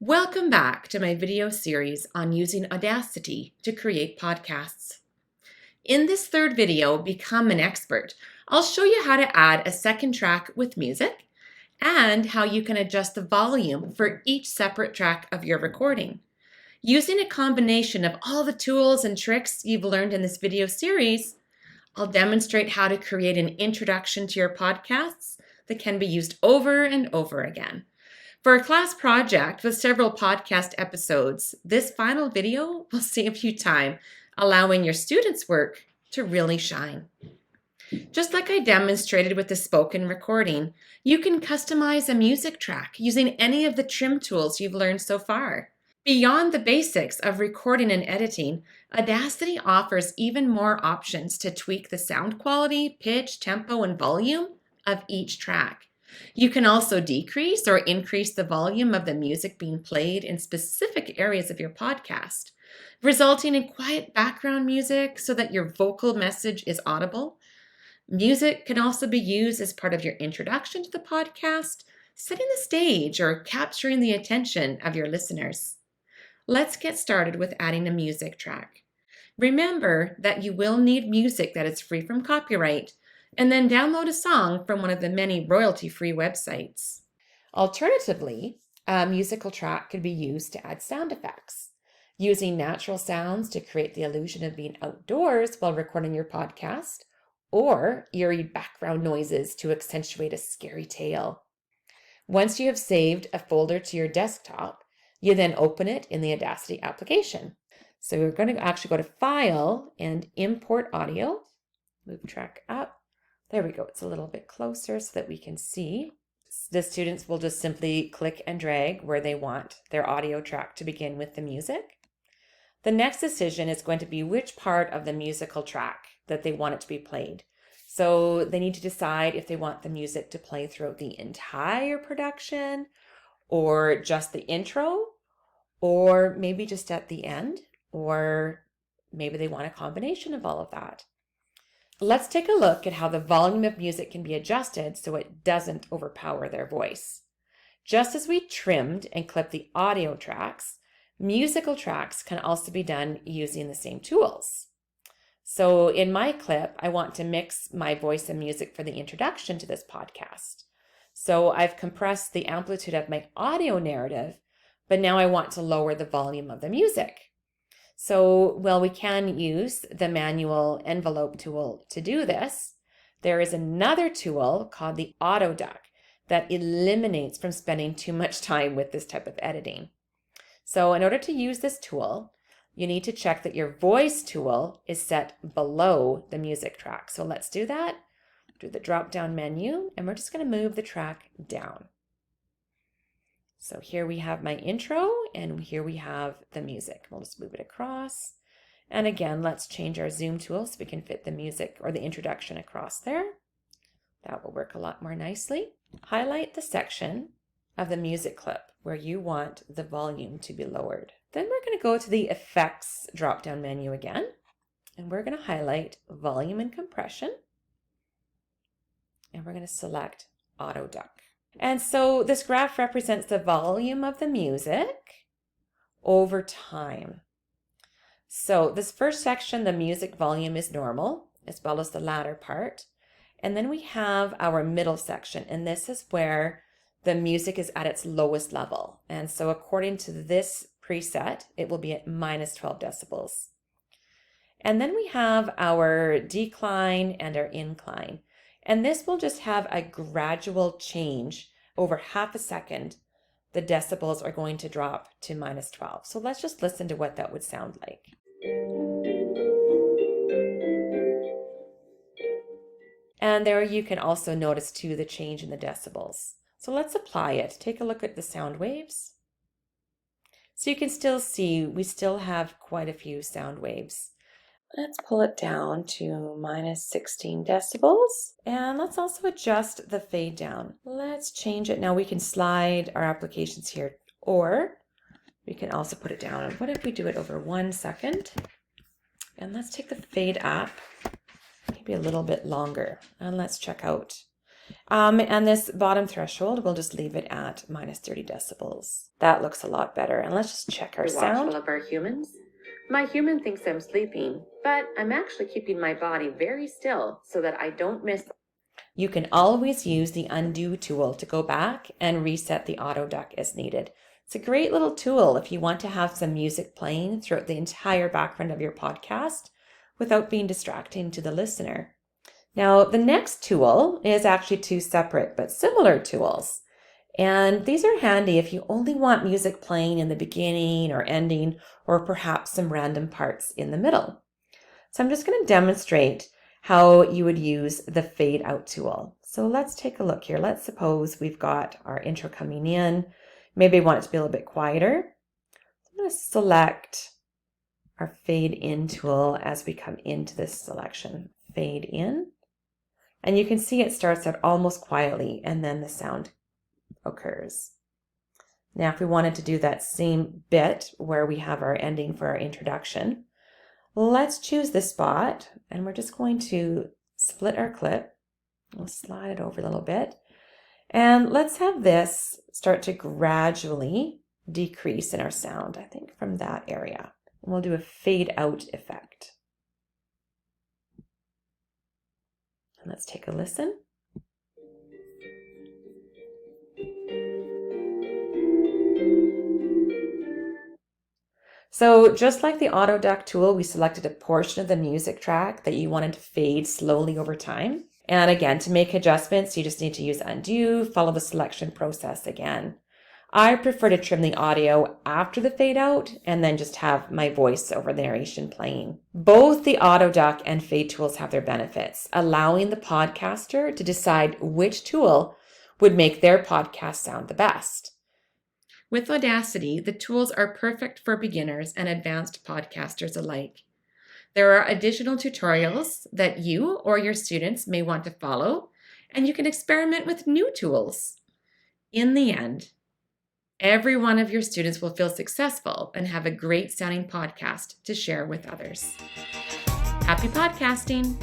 Welcome back to my video series on using Audacity to create podcasts. In this third video, Become an Expert, I'll show you how to add a second track with music and how you can adjust the volume for each separate track of your recording. Using a combination of all the tools and tricks you've learned in this video series, I'll demonstrate how to create an introduction to your podcasts that can be used over and over again. For a class project with several podcast episodes, this final video will save you time, allowing your students' work to really shine. Just like I demonstrated with the spoken recording, you can customize a music track using any of the trim tools you've learned so far. Beyond the basics of recording and editing, Audacity offers even more options to tweak the sound quality, pitch, tempo, and volume of each track. You can also decrease or increase the volume of the music being played in specific areas of your podcast, resulting in quiet background music so that your vocal message is audible. Music can also be used as part of your introduction to the podcast, setting the stage or capturing the attention of your listeners. Let's get started with adding a music track. Remember that you will need music that is free from copyright, and then download a song from one of the many royalty-free websites. Alternatively, a musical track could be used to add sound effects, using natural sounds to create the illusion of being outdoors while recording your podcast, or eerie background noises to accentuate a scary tale. Once you have saved a folder to your desktop, you then open it in the Audacity application. So you're going to actually go to File and Import Audio. Move track up. There we go. It's a little bit closer so that we can see. The students will just simply click and drag where they want their audio track to begin with the music. The next decision is going to be which part of the musical track that they want it to be played. So they need to decide if they want the music to play throughout the entire production, or just the intro, or maybe just at the end, or maybe they want a combination of all of that. Let's take a look at how the volume of music can be adjusted so it doesn't overpower their voice. Just as we trimmed and clipped the audio tracks, musical tracks can also be done using the same tools. So in my clip, I want to mix my voice and music for the introduction to this podcast. So I've compressed the amplitude of my audio narrative, but now I want to lower the volume of the music. So while we can use the manual envelope tool to do this, there is another tool called the Auto Duck that eliminates from spending too much time with this type of editing. So in order to use this tool, you need to check that your voice tool is set below the music track. So let's do that. Do the drop-down menu, and we're just going to move the track down. So here we have my intro, and here we have the music. We'll just move it across. And again, let's change our zoom tool so we can fit the music or the introduction across there. That will work a lot more nicely. Highlight the section of the music clip where you want the volume to be lowered. Then we're going to go to the Effects drop-down menu again, and we're going to highlight Volume and Compression, and we're going to select Auto Duck. And so this graph represents the volume of the music over time. So this first section, the music volume is normal, as well as the latter part. And then we have our middle section, and this is where the music is at its lowest level. And so according to this preset, it will be at minus 12 decibels. And then we have our decline and our incline. And this will just have a gradual change over half a second. The decibels are going to drop to minus 12. So let's just listen to what that would sound like. And there you can also notice too the change in the decibels. So let's apply it. Take a look at the sound waves. So you can still see we still have quite a few sound waves. Let's pull it down to minus 16 decibels. And let's also adjust the fade down. Let's change it. Now we can slide our applications here, or we can also put it down. What if we do it over 1 second? And let's take the fade up, maybe a little bit longer. And let's check out And this bottom threshold, we'll just leave it at minus 30 decibels. That looks a lot better. And let's just check our sound. Watchful of our humans. My human thinks I'm sleeping, but I'm actually keeping my body very still so that I don't miss. You can always use the undo tool to go back and reset the auto duck as needed. It's a great little tool if you want to have some music playing throughout the entire background of your podcast without being distracting to the listener. Now, the next tool is actually two separate but similar tools. And these are handy if you only want music playing in the beginning or ending, or perhaps some random parts in the middle. So I'm just going to demonstrate how you would use the fade out tool. So let's take a look here. Let's suppose we've got our intro coming in. Maybe I want it to be a little bit quieter. So I'm going to select our fade in tool as we come into this selection. Fade in. And you can see it starts out almost quietly and then the sound occurs. Now, if we wanted to do that same bit where we have our ending for our introduction, let's choose this spot and we're just going to split our clip. We'll slide it over a little bit. And let's have this start to gradually decrease in our sound, I think, from that area. And we'll do a fade out effect. And let's take a listen. So just like the auto duck tool, we selected a portion of the music track that you wanted to fade slowly over time. And again, to make adjustments, you just need to use undo, follow the selection process again. I prefer to trim the audio after the fade out and then just have my voice over the narration playing. Both the auto duck and fade tools have their benefits, allowing the podcaster to decide which tool would make their podcast sound the best. With Audacity, the tools are perfect for beginners and advanced podcasters alike. There are additional tutorials that you or your students may want to follow, and you can experiment with new tools. In the end, every one of your students will feel successful and have a great sounding podcast to share with others. Happy podcasting!